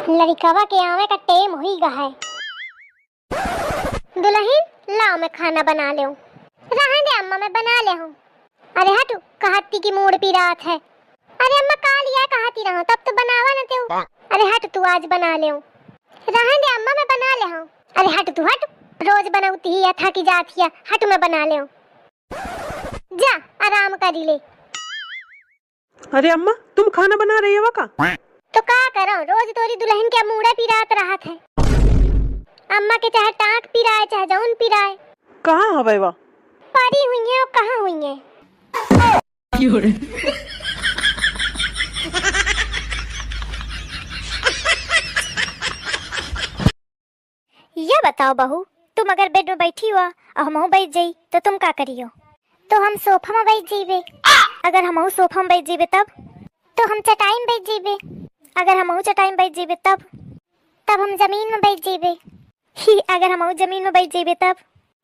लड़कवा के आवे का टेम हुई गा है। दुल्हन लाओ मैं खाना बना ले हूँ। रहने दे अम्मा मैं बना ले हूँ। अरे हटू कहती की मूड पी रात है। अरे अम्मा का लिया कहती रहो तब तो बनावा न तू। अरे हट तू आज बना ले हूँ। रहने दे अम्मा मैं बना ले हूँ। अरे हट तू हट रोज बनाती ही थकी जाती है। हट मैं बना ले हूँ। जा आराम करी ले। अरे अम्मा तुम खाना बना रही हो का? तो का करो रोज तोरी दुल्हन के मुड़ा पिरात रहा है। अम्मा के चाहे टांक पिराए चाहे जौन पिराए। कहाँ हवे वा? परी हुई है और कहाँ हुई है? ये बताओ बहू तुम अगर बेड में बैठी हुआ और हम बैठ जाई तो तुम का करियो? तो हम सोफा में बैठ जीबे। अगर हम सोफा में बैठ जीबे तब तो हम चटाई में बैठ जीबे। अगर हम चटाई में बैठ जीबे तब हम जमीन में बैठ जीबे। ही अगर हम जमीन में बैठ जीबे तब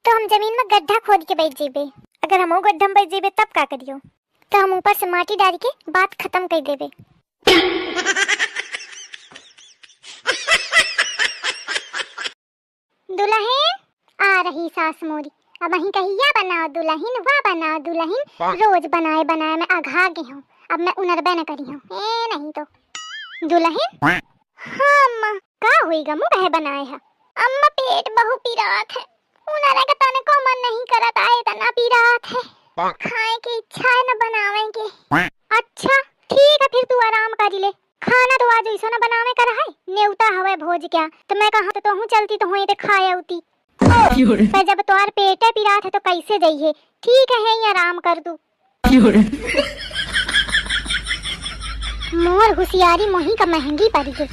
तो हम जमीन में गड्ढा खोद के बैठ जीबे। अगर हम गड्ढा में बैठ जीबे तब का करियो? तो हम ऊपर से माटी डाल के बात खत्म कर देबे। दुल्हन आ रही सास मोरी। अब वहीं कहिया बनाओ दुल्हन वाह बनाओ दुल्हन। रोज बनाए बनाए मैं अघा गई हूँ। अब मैं उनरबे न करी हूँ। नहीं तो दुल्हन हाँ अम्मा का हुईगा मुँह बनाए है। अम्मा पेट बहु पीरात है। उनरे का तने को मन नहीं करत आए तना पीरात है। खाए की इच्छा है न बनावे की। अच्छा ठीक है फिर तू आराम करी ले। खाना तो आज ऐसा न बनावे कर है। नेवता हवे भोज क्या तो मैं कहा तो हूँ चलती तो हुई ते खाए उती। पर जब तुम्हार पेटे पिरात है तो कैसे जाइए? ठीक है यहीं आराम कर दू। मोर होशियारी मोही का महंगी पड़ी गई।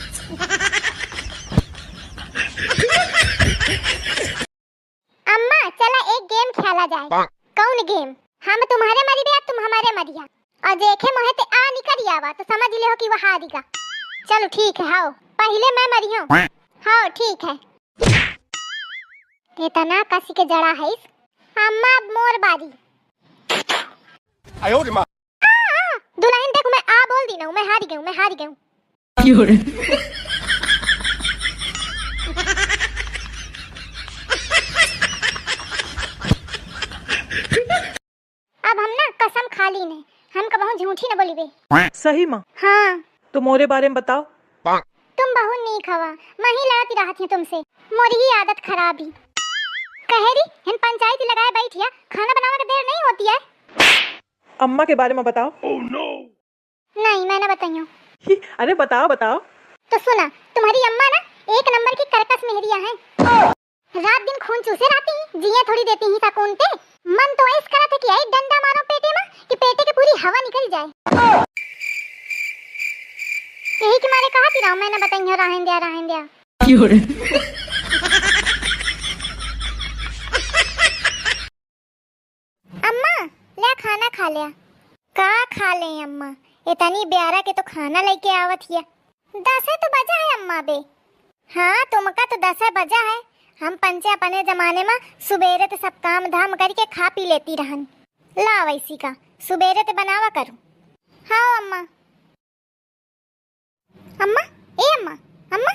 अम्मा चला एक गेम खेला जाए। कौन गेम? हम तुम्हारे मरी भी तुम हमारे मरिया और देखे मोहे ते आ निकल आवा तो समझ ले हो कि वो हारेगा। चलो ठीक है हाओ पहले मैं मरी हूँ। हाँ ठीक है। इतना कसी के जड़ा है इस। अम्मा अब मोर बारी। आयो रे माँ। दुल्हन देखो मैं आ बोल दी ना मैं हार गई हूँ। अब हम ना कसम खा ली ने हम कबहू झूठी न बोली बे। सही माँ। हाँ तो मोरे बारे में बताओ। तुम बहुत नहीं खवा मही लड़ती रहती है तुमसे। मोरी ही आदत खराब ही कहेरी इन पंचायती लगाए बैठिया। खाना बनाने का देर नहीं होती है। अम्मा के बारे में बताओ। नहीं मैं ना बताइयो। अरे बताओ बताओ। तो सुना तुम्हारी अम्मा ना एक नंबर की करकस मेहरिया है। रात दिन खून चूसे रहती जिया थोड़ी देती ही सकून पे। मन तो ऐस करा था कि एक डंडा मारो पेटे में कि पेटे की पूरी हवा निकल जाए। यही कि मारे कहा थी ना मैंने बताइयो रहन दिया। अम्मा ले खाना खा लिया। का खा ले अम्मा इतनी ब्यारा के तो खाना लेके आवत हिया। 10 तो बजा है अम्मा बे। हाँ तुमका तो 10 बजा है। हम पंचे अपने जमाने में सुबेरे तो सब काम धाम करके खा पी लेती रहन। ला वैसी का सुबेरे तो बनावा करूँ। हाँ अम्मा। अम्मा ए अम्मा अम्मा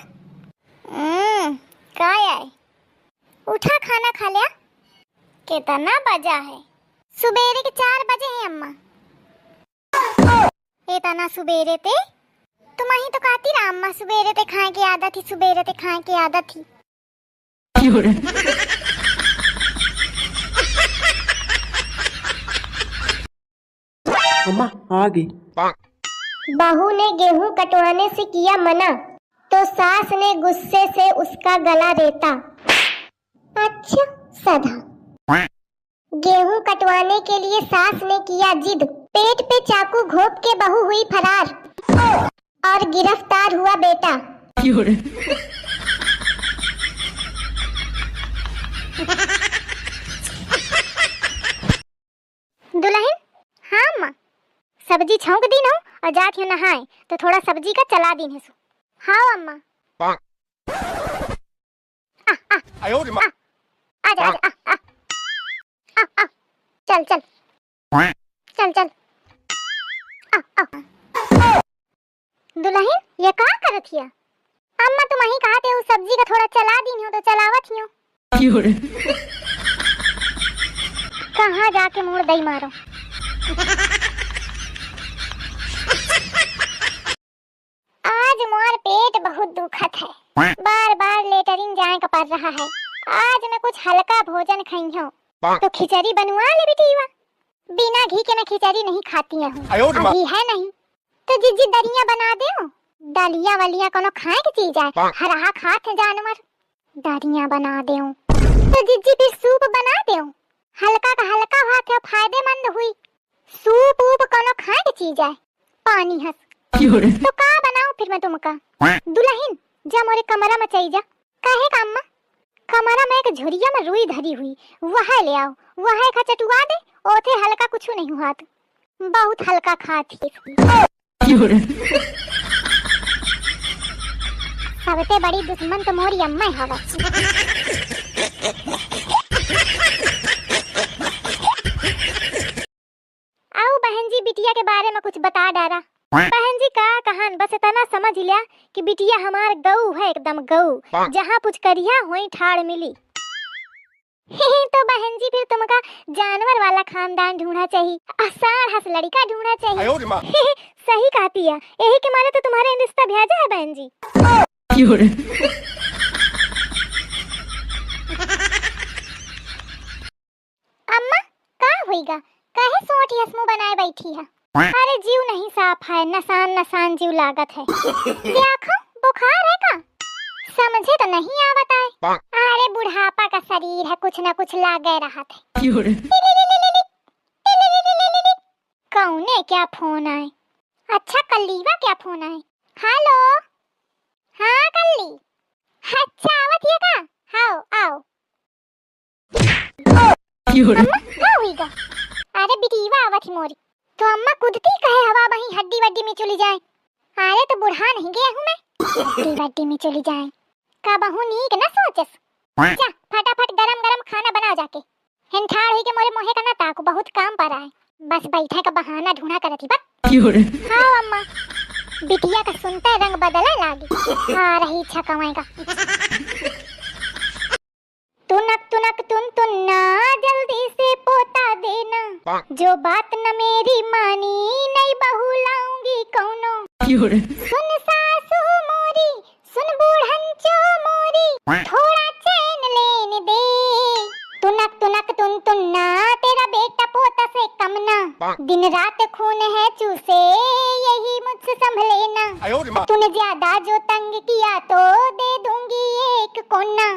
का आए उठा खाना खा लिया। कितना बजा है? सुबेरे के 4 बजे हैं अम्मा। इतना सुबेरे ते तुम ही तो कहती ना अम्मा सुबेरे ते खाए की आदत थी सुबेरे ते खाए की आदत थी। अम्मा आ गई। बहू ने गेहूं कटवाने से किया मना तो सास ने गुस्से से उसका गला रेता। अच्छा सधा गेहूं कटवाने के लिए सास ने किया जिद। पेट पे चाकू घोंप के बहू हुई फरार और गिरफ्तार हुआ बेटा। दुल्हन हाँ अम्मा सब्जी छौंक दी ना और जात हो नहाए तो थोड़ा सब्जी का चला दी है। हाँ अम्मा। आजा चल चल चल चल। दुल्हन ये का करत हिया? अम्मा तुम ही कहते हो सब्जी का थोड़ा चला दी हो तो चलावत ही हो। कहाँ जाके मुड़ दई मारो। आज मोर पेट बहुत दुखत है, बार बार लेटरिन जाए का पड़ रहा है। आज मैं कुछ हल्का भोजन खाई हूँ तो खिचड़ी बनवा ले बेटीवा। बिना घी के मैं खिचड़ी नहीं खाती हूँ, अभी है नहीं तो जिज्जी दरिया बना दे। दलिया वलिया कोनो खाए की चीज है, हरा खात है जानवर। दरिया बना दे तो जिज्जी फिर सूप बना दे, हल्का का हल्का हाथ है, फायदेमंद हुई। सूप ऊप कोनो खाए की चीज है, पानी हंस तो का बनाऊं फिर मैं तुमका। दुल्हन जा मोरे कमरा में चई जा। काहे का अम्मा? कमरा में एक झुरिया में रुई धरी हुई, वह ले आओ, वह एक चटुआ दे, ओथे हल्का कुछ नहीं हुआ। बहुत हल्का खाती सबसे बड़ी दुश्मन तो मोरी अम्मा हवा। आओ बहन जी बिटिया के बारे में कुछ बता डारा। बहन जी का कहान बस इतना समझ लिया कि बिटिया हमार गऊ है, एकदम गऊ, जहाँ कुछ करिया वहीं ठाड़ मिली। तो बहन जी फिर तुमका जानवर वाला खानदान ढूंढना चाहिए, आसान हंस लड़का ढूंढना चाहिए। सही कहती है, यही के मारे तो तुम्हारे रिश्ता भेजा है बहन जी। अम्मा का होइगा, काहे सोटी हसमु बनाए बैठी है? अरे जीव नहीं साफ है, नसान नसान जीव लागत है। देखो बुखार है का? समझे तो नहीं आवत है। अरे बुढ़ापा का शरीर है, कुछ न कुछ लागे रहा है। कौने क्या फोन आए? अच्छा कल्लीवा क्या फोन आए? हेलो हाँ कल्ली, अच्छा आवत है का? आओ आओ। अम्मा क्या हुईगा? अरे बिटीवा आवत ही मोरी तो अम्मा कूदती कहे हवा वहीं हड्डी वड्डी में चली जाए। अरे तो बुढ़ा नहीं गया हूँ मैं, हड्डी वड्डी में चली जाए का बहु नीक न सोचस। जा फटाफट गरम गरम खाना बना जाके। हिंठाड़ हुई के मोरे मोहे का ना ताकू, बहुत काम पर आए, बस बैठे का बहाना ढूंढा करती बस। हाँ अम्मा बिटिया का सुनते रंग बदला लागी, आ रही इच्छा कमाएगा। तुनक तुनक तुन तुन्ना जल्दी से पोता देना, जो बात न मेरी मानी नहीं बहू लाऊंगी कौनो। सुन सासू मोरी सुन बूढ़ंचो मोरी, थोड़ा चैन लेने दे। तुनक तुनक तुन तुन्ना तेरा बेटा पोता से कम ना, दिन रात खून है चूसे यही मुझसे संभले ना। तूने ज्यादा जो तंग किया तो दे दूंगी एक कोना।